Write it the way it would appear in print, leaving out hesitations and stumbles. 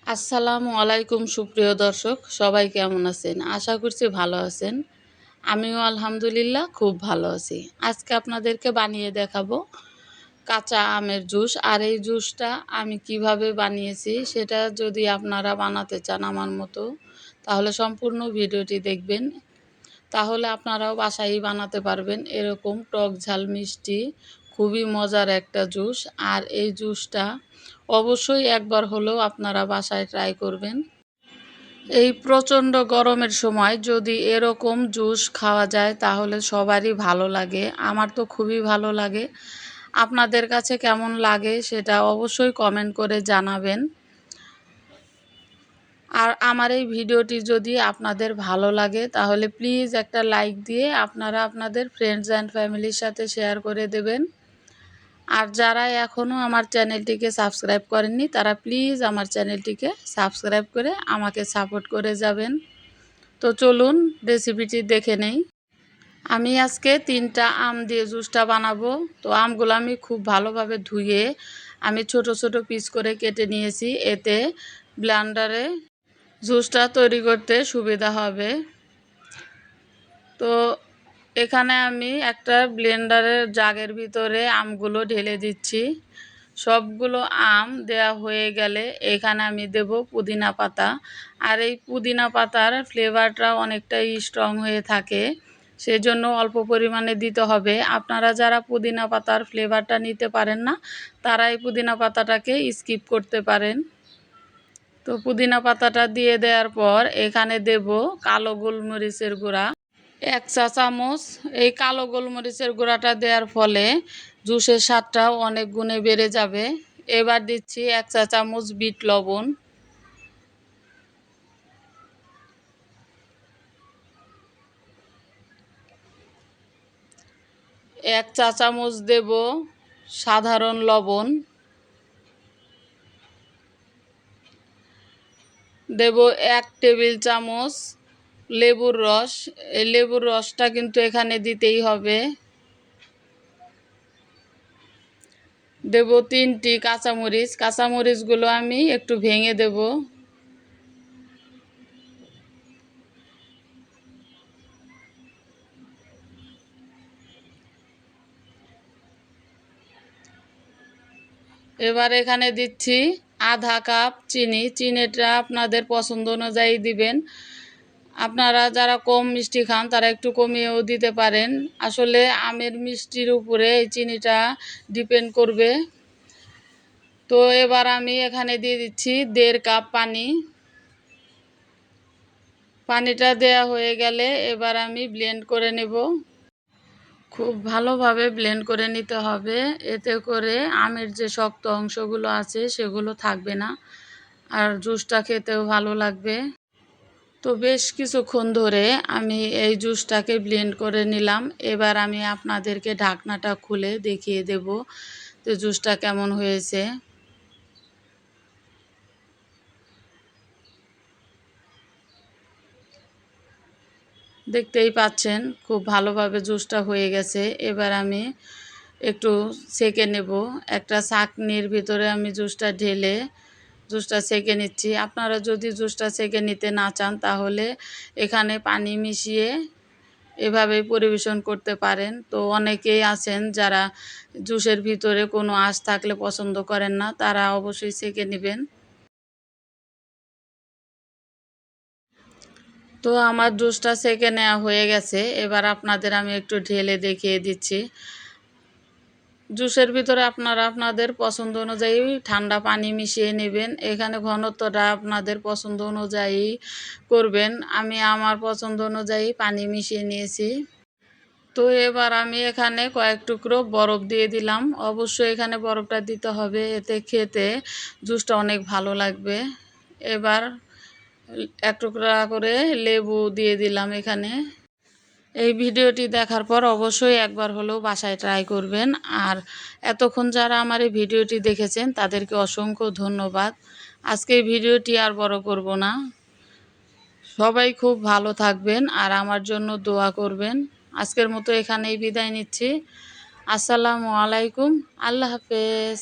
আসসালামু আলাইকুম সুপ্রিয় দর্শক, সবাই কেমন আছেন? আশা করছি ভালো আছেন। আমিও আলহামদুলিল্লাহ খুব ভালো আছি। আজকে আপনাদেরকে বানিয়ে দেখাবো কাঁচা আমের জুস। আর এই জুসটা আমি কিভাবে বানিয়েছি সেটা যদি আপনারা বানাতে চান আমার মতো, তাহলে সম্পূর্ণ ভিডিওটি দেখবেন। তাহলে আপনারাও বাসায়ই বানাতে পারবেন এরকম টক ঝাল মিষ্টি খুবই মজার একটা জুস। আর এই জুসটা অবশ্যই একবার হলেও আপনারা বাসায় ট্রাই করবেন। এই প্রচণ্ড গরমের সময় যদি এরকম জুস খাওয়া যায় তাহলে সবারই ভালো লাগে। আমার তো খুবই ভালো লাগে। আপনাদের কাছে কেমন লাগে সেটা অবশ্যই কমেন্ট করে জানাবেন। আর আমার এই ভিডিওটি যদি আপনাদের ভালো লাগে তাহলে প্লিজ একটা লাইক দিয়ে আপনারা আপনাদের ফ্রেন্ডস অ্যান্ড ফ্যামিলির সাথে শেয়ার করে দেবেন। আর যারা এখনও আমার চ্যানেলটিকে সাবস্ক্রাইব করেননি তারা প্লিজ আমার চ্যানেলটিকে সাবস্ক্রাইব করে আমাকে সাপোর্ট করে যাবেন। তো চলুন রেসিপিটি দেখে নেই। আমি আজকে 3টা আম দিয়ে জুসটা বানাবো। তো আমগুলো আমি খুব ভালোভাবে ধুয়ে আমি ছোট ছোট পিস করে কেটে নিয়েছি, এতে ব্লেন্ডারে জুসটা তৈরি করতে সুবিধা হবে। তো এখানে আমি একটা ব্লেন্ডারের জাগের ভিতরে আমগুলো ঢেলে দিচ্ছি। সবগুলো আম দেয়া হয়ে গেলে এখানে আমি দেব পুদিনা পাতা। আর এই পুদিনা পাতার ফ্লেভারটা অনেকটাই স্ট্রং হয়ে থাকে, সেজন্য অল্প পরিমাণে দিতে হবে। আপনারা যারা পুদিনা পাতার ফ্লেভারটা নিতে পারেন না তারা এই পুদিনা পাতাটাকে স্কিপ করতে পারেন। তো পুদিনা পাতাটা দিয়ে দেওয়ার পর এখানে দেব কালো গোলমরিচের গুঁড়া 1 চা চামচ। এই কালো গোলমরিচের গুঁড়াটা দেওয়ার ফলে জুসের স্বাদটাও অনেক গুণে বেড়ে যাবে। এবার দিচ্ছি 1 চা চামচ বিট লবণ, 1 চা চামচ দেব সাধারণ লবণ, দেব 1 টেবিল চামচ লেবুর রস। এই লেবুর রসটা কিন্তু এখানে দিতেই হবে। দেব 3টি কাঁচামরিচ। কাঁচামরিচগুলো আমি একটু ভেঙে দেব। এবার এখানে দিচ্ছি আধা কাপ চিনি। চিনিটা আপনাদের পছন্দ অনুযায়ী দিবেন। আপনারা যারা কম মিষ্টি খান তারা একটু কমিয়েও দিতে পারেন। আসলে আমের মিষ্টির উপরে এই চিনিটা ডিপেন্ড করবে। তো এবার আমি এখানে দিয়ে দিচ্ছি 1.5 কাপ পানি। পানিটা দেয়া হয়ে গেলে এবার আমি ব্লেন্ড করে নেব। খুব ভালোভাবে ব্লেন্ড করে নিতে হবে, এতে করে আমের যে শক্ত অংশগুলো আছে সেগুলো থাকবে না, আর জুসটা খেতেও ভালো লাগবে। তো বেশ কিছুক্ষণ ধরে আমি এই জুসটাকে ব্লেন্ড করে নিলাম। এবার আমি আপনাদেরকে ঢাকনাটা খুলে দেখিয়ে দেব যে জুসটা কেমন হয়েছে। দেখতেই পাচ্ছেন খুব ভালোভাবে জুসটা হয়ে গেছে। এবার আমি একটু সেঁকে নেব। একটা ছাঁকনির ভিতরে আমি জুসটা ঢেলে জুসটা সেঁকে নিচ্ছি। আপনারা যদি জুসটা সেঁকে নিতে না চান তাহলে এখানে পানি মিশিয়ে এভাবেই পরিবেশন করতে পারেন। তো অনেকেই আছেন যারা জুসের ভিতরে কোনো আঁশ থাকলে পছন্দ করেন না, তারা অবশ্যই সেঁকে নেবেন। তো আমার জুসটা সেঁকে নেওয়া হয়ে গেছে। এবার আপনাদের আমি একটু ঢেলে দেখিয়ে দিচ্ছি। জুসের ভিতরে আপনারা আপনাদের পছন্দ অনুযায়ী ঠান্ডা পানি মিশিয়ে নেবেন। এখানে ঘনত্বটা আপনাদের পছন্দ অনুযায়ী করবেন। আমি আমার পছন্দ অনুযায়ী পানি মিশিয়ে নিয়েছি। তো এবার আমি এখানে কয়েক টুকরো বরফ দিয়ে দিলাম। অবশ্যই এখানে বরফটা দিতে হবে, এতে খেতে জুসটা অনেক ভালো লাগবে। এবার 1 টুকরা করে লেবু দিয়ে দিলাম এখানে। এই ভিডিওটি দেখার পর অবশ্যই একবার হলেও বাসায় ট্রাই করবেন। আর এতক্ষণ যারা আমার এই ভিডিওটি দেখেছেন তাদেরকে অসংখ্য ধন্যবাদ। আজকে এই ভিডিওটি আর বড় করব না। সবাই খুব ভালো থাকবেন আর আমার জন্য দোয়া করবেন। আজকের মতো এখানেই বিদায় নিচ্ছি। আসসালামু আলাইকুম। আল্লাহ হাফেজ।